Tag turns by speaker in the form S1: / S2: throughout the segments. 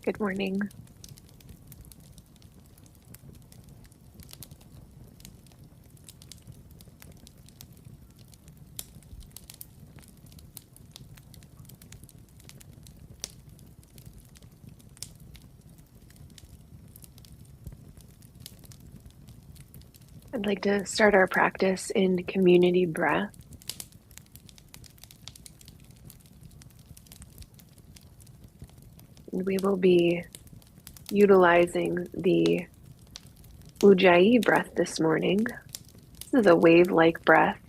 S1: Good morning. I'd like to start our practice in community breath. And we will be utilizing the Ujjayi breath this morning. This is a wave-like breath.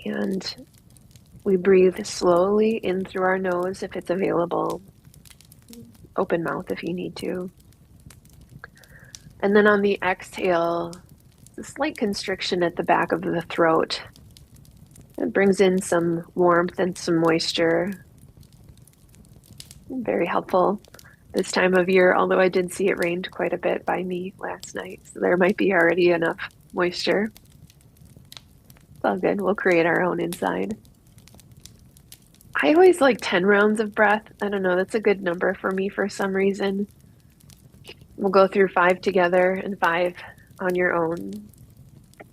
S1: And we breathe slowly in through our nose if it's available. Open mouth if you need to. And then on the exhale, a slight constriction at the back of the throat. It brings in some warmth and some moisture. Very helpful this time of year, although I did see it rained quite a bit by me last night, so there might be already enough moisture. It's all good. We'll create our own inside. I always like 10 rounds of breath. I don't know, that's a good number for me for some reason. We'll go through 5 together and 5 on your own.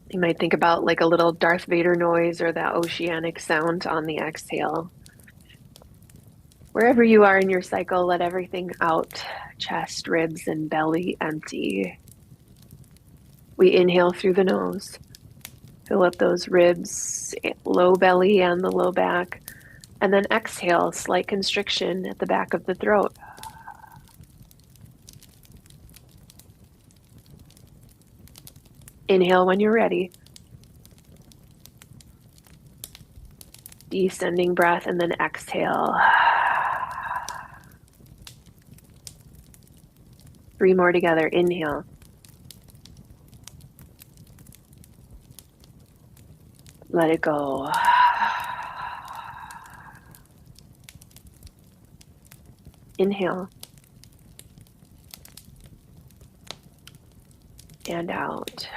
S1: You might think about like a little Darth Vader noise or that oceanic sound on the exhale. Wherever you are in your cycle, let everything out, chest, ribs, and belly empty. We inhale through the nose, fill up those ribs, low belly and the low back, and then exhale, slight constriction at the back of the throat. Inhale when you're ready. Descending breath, and then exhale. 3 more together. Inhale. Let it go. Inhale. And out.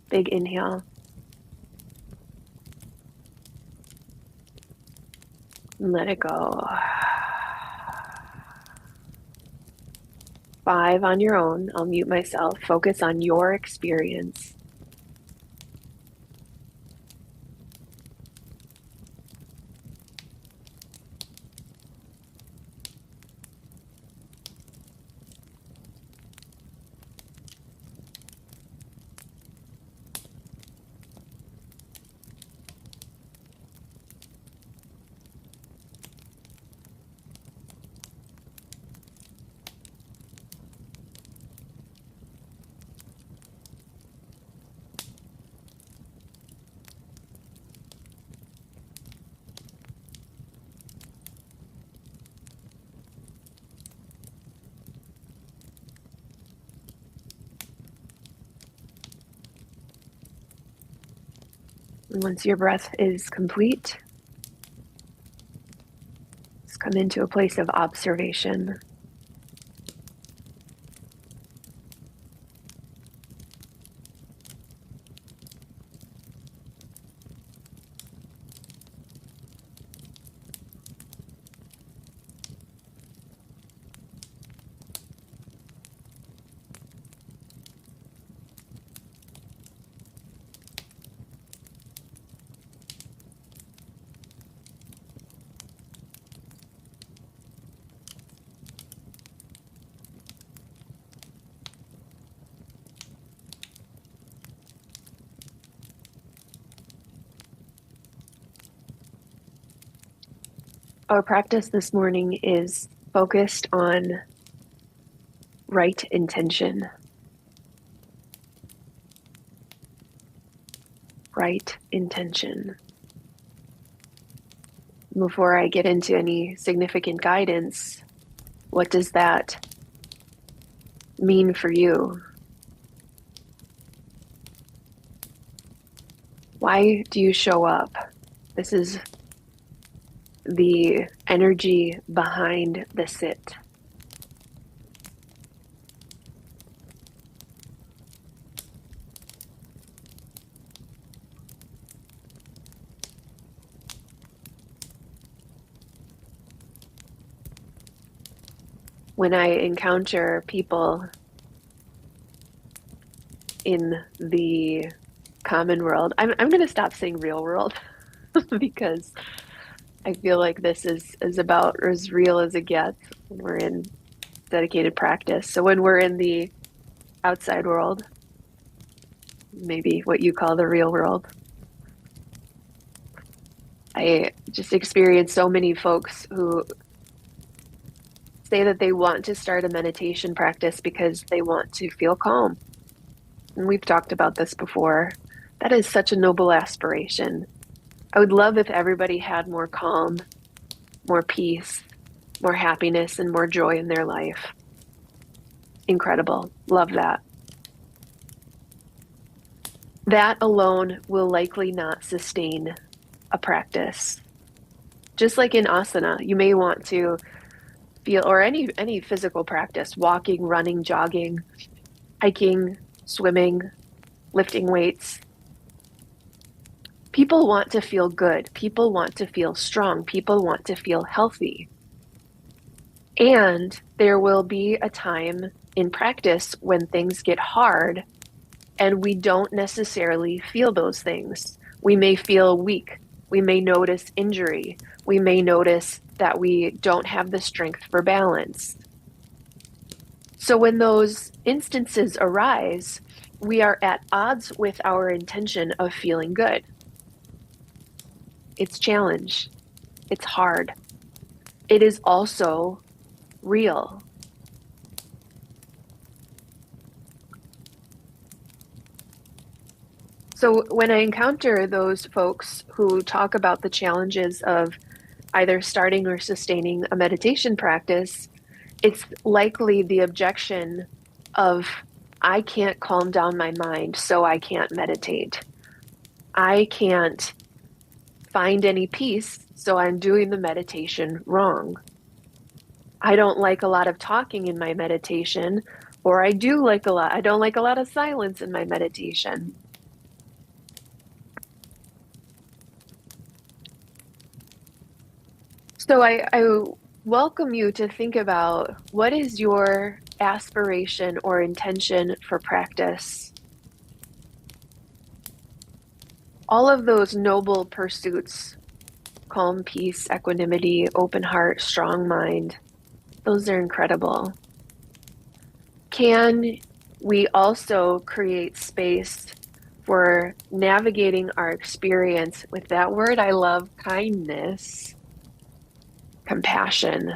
S1: Big inhale. Let it go. 5 on your own. I'll mute myself. Focus on your experience. And once your breath is complete, let's come into a place of observation. Our practice this morning is focused on right intention. Right intention. Before I get into any significant guidance, what does that mean for you? Why do you show up? This is the energy behind the sit. when I encounter people in the common world, I'm going to stop saying real world because I feel like this is about as real as it gets when we're in dedicated practice. So when we're in the outside world, maybe what you call the real world, I just experience so many folks who say that they want to start a meditation practice because they want to feel calm. And we've talked about this before. That is such a noble aspiration. I would love if everybody had more calm, more peace, more happiness, and more joy in their life. Incredible. Love that. That alone will likely not sustain a practice. Just like in asana, you may want to feel, or any physical practice, walking, running, jogging, hiking, swimming, lifting weights. People want to feel good. People want to feel strong. People want to feel healthy. And there will be a time in practice when things get hard and we don't necessarily feel those things. We may feel weak. We may notice injury. We may notice that we don't have the strength for balance. So when those instances arise, we are at odds with our intention of feeling good. It's challenge. It's hard. It is also real. So when I encounter those folks who talk about the challenges of either starting or sustaining a meditation practice, it's likely the objection of, I can't calm down my mind, so I can't meditate. I can't find any peace, so I'm doing the meditation wrong. I don't like a lot of talking in my meditation, or I don't like a lot of silence in my meditation. So I welcome you to think about, what is your aspiration or intention for practice? All of those noble pursuits, calm, peace, equanimity, open heart, strong mind, those are incredible. Can we also create space for navigating our experience with that word I love, kindness, compassion?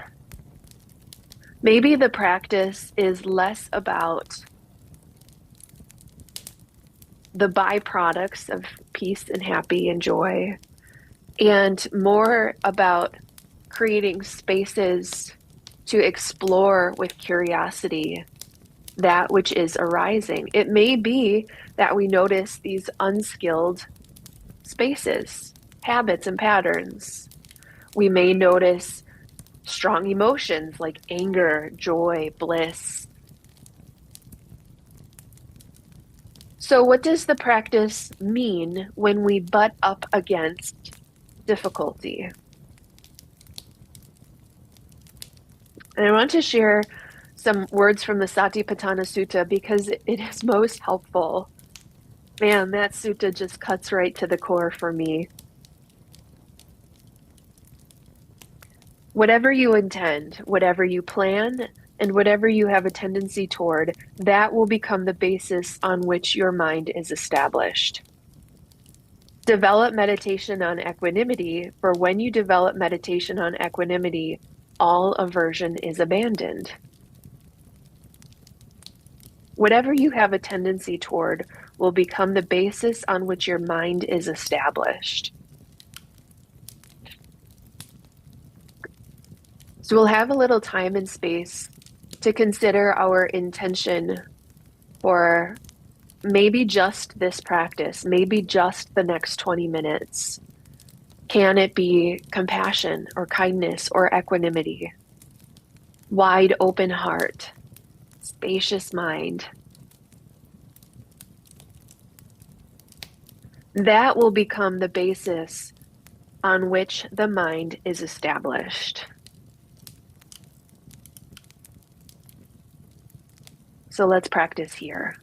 S1: Maybe the practice is less about the byproducts of peace and happy and joy, and more about creating spaces to explore with curiosity that which is arising. It may be that we notice these unskilled spaces, habits, and patterns. We may notice strong emotions like anger, joy, bliss. So what does the practice mean when we butt up against difficulty? And I want to share some words from the Satipatthana Sutta because it is most helpful. Man, that sutta just cuts right to the core for me. Whatever you intend, whatever you plan, and whatever you have a tendency toward, that will become the basis on which your mind is established. Develop meditation on equanimity, for when you develop meditation on equanimity, all aversion is abandoned. Whatever you have a tendency toward will become the basis on which your mind is established. So we'll have a little time and space to consider our intention for maybe just this practice, maybe just the next 20 minutes. Can it be compassion or kindness or equanimity? Wide open heart, spacious mind. That will become the basis on which the mind is established. So let's practice here.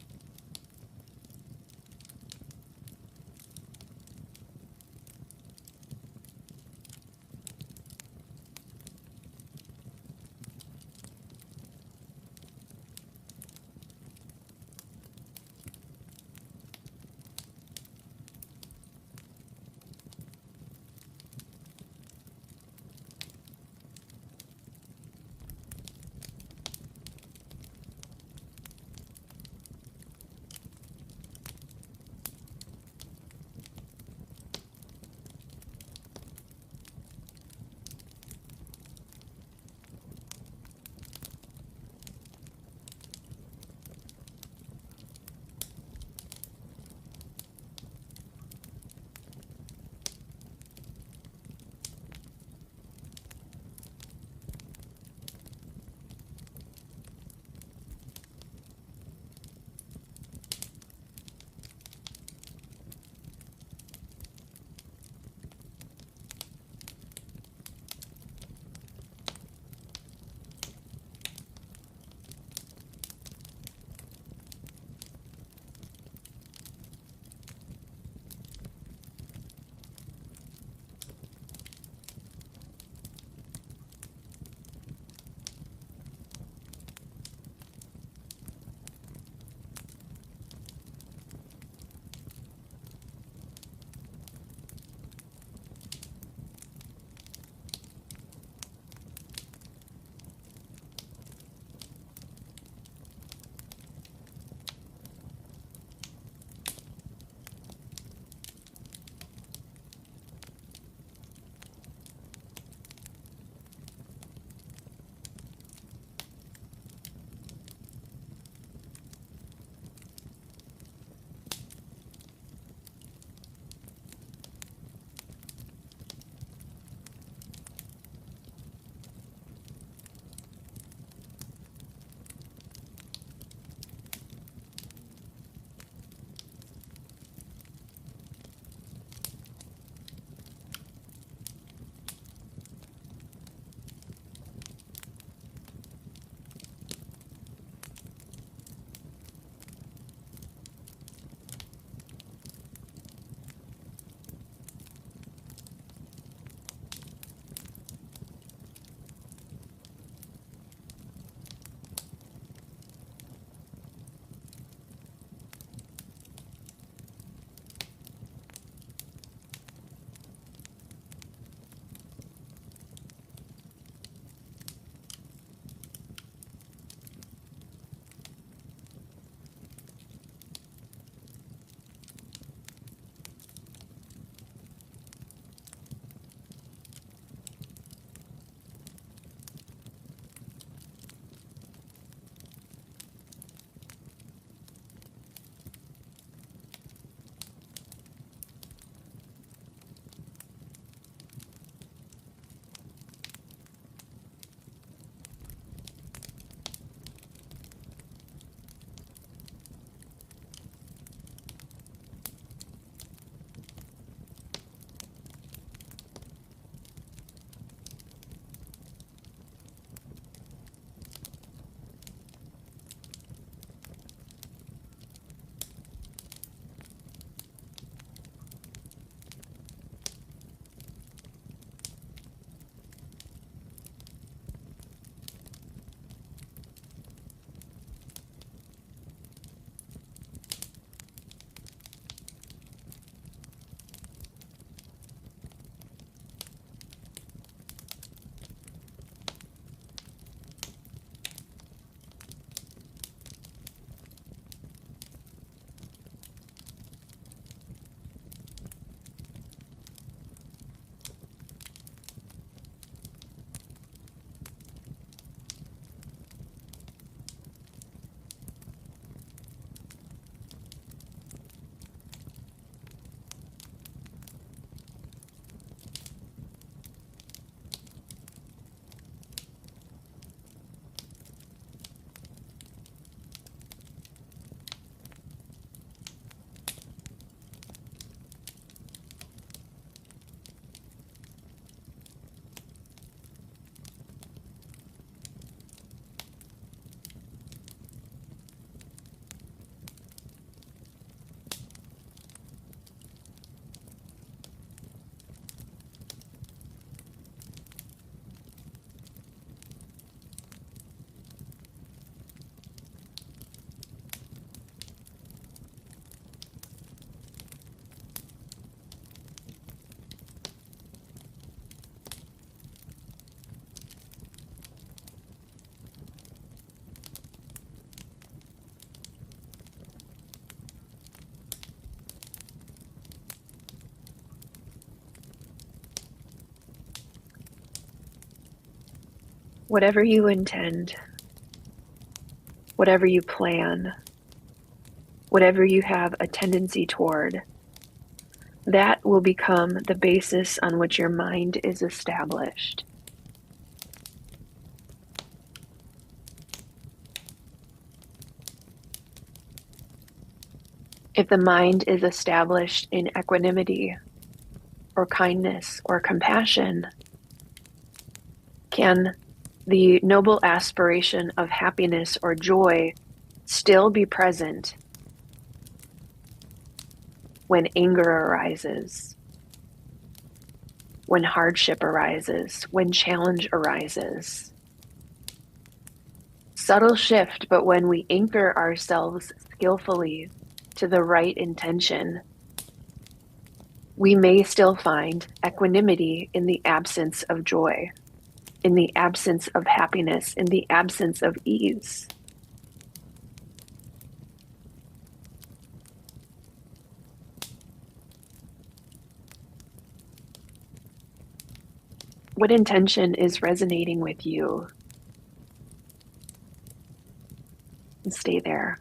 S1: Whatever you intend, whatever you plan, whatever you have a tendency toward, that will become the basis on which your mind is established. If the mind is established in equanimity or kindness or compassion, can the noble aspiration of happiness or joy still be present when anger arises, when hardship arises, when challenge arises? Subtle shift, but when we anchor ourselves skillfully to the right intention, we may still find equanimity in the absence of joy, in the absence of happiness, in the absence of ease. What intention is resonating with you? And stay there.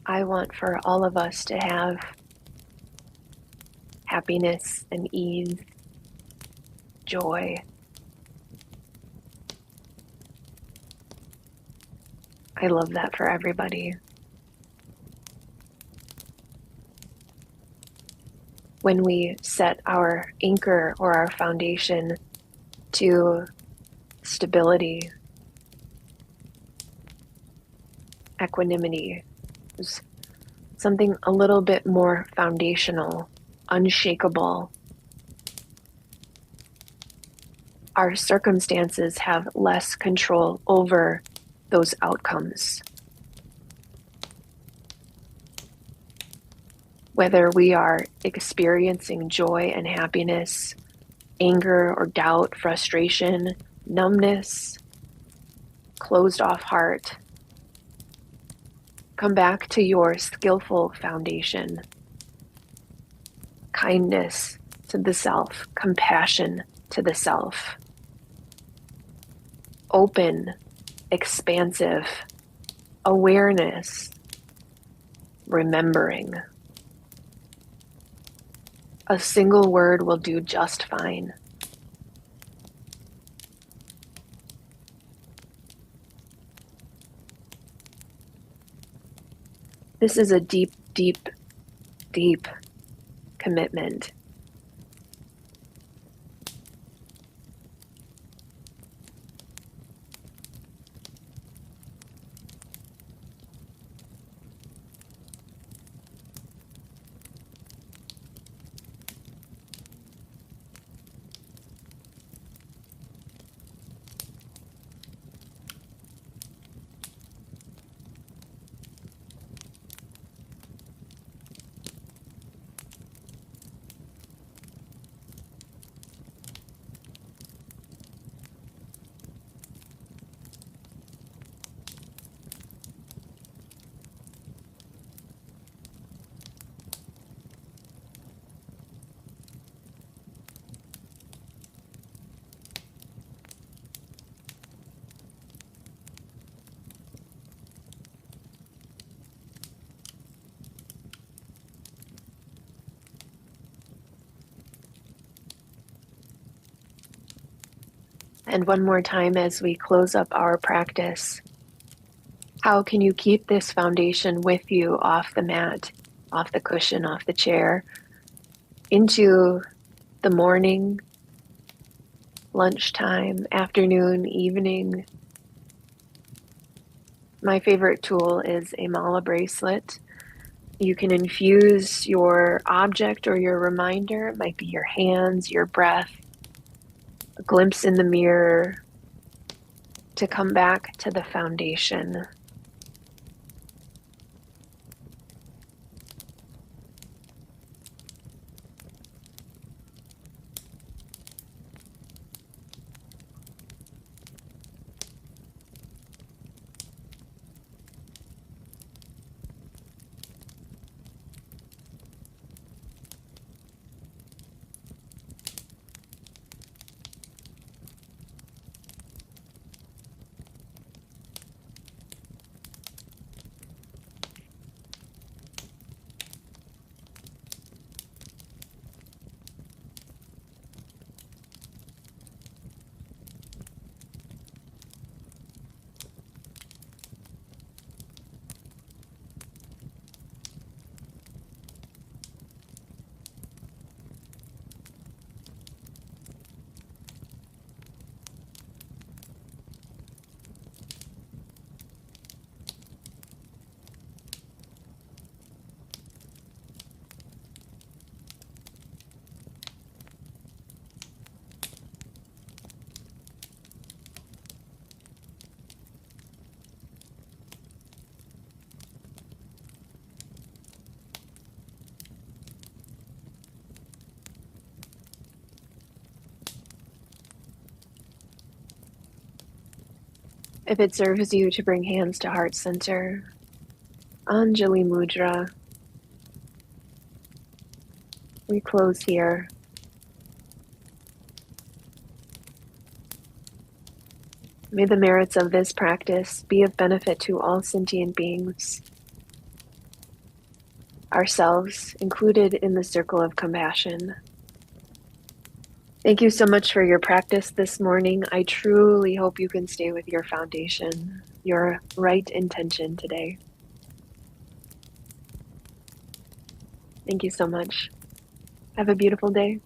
S1: I want for all of us to have happiness and ease, joy. I love that for everybody. When we set our anchor or our foundation to stability, equanimity, something a little bit more foundational, unshakable, our circumstances have less control over those outcomes. Whether we are experiencing joy and happiness, anger or doubt, frustration, numbness, closed off heart, come back to your skillful foundation. Kindness to the self, compassion to the self. Open, expansive, awareness, remembering. A single word will do just fine. This is a deep, deep, deep commitment. And one more time as we close up our practice, how can you keep this foundation with you off the mat, off the cushion, off the chair, into the morning, lunchtime, afternoon, evening? My favorite tool is a mala bracelet. You can infuse your object or your reminder. It might be your hands, your breath, a glimpse in the mirror, to come back to the foundation. If it serves you to bring hands to heart center, Anjali Mudra, we close here. May the merits of this practice be of benefit to all sentient beings. ourselves included in the circle of compassion. Thank you so much for your practice this morning. I truly hope you can stay with your foundation, your right intention today. Thank you so much. Have a beautiful day.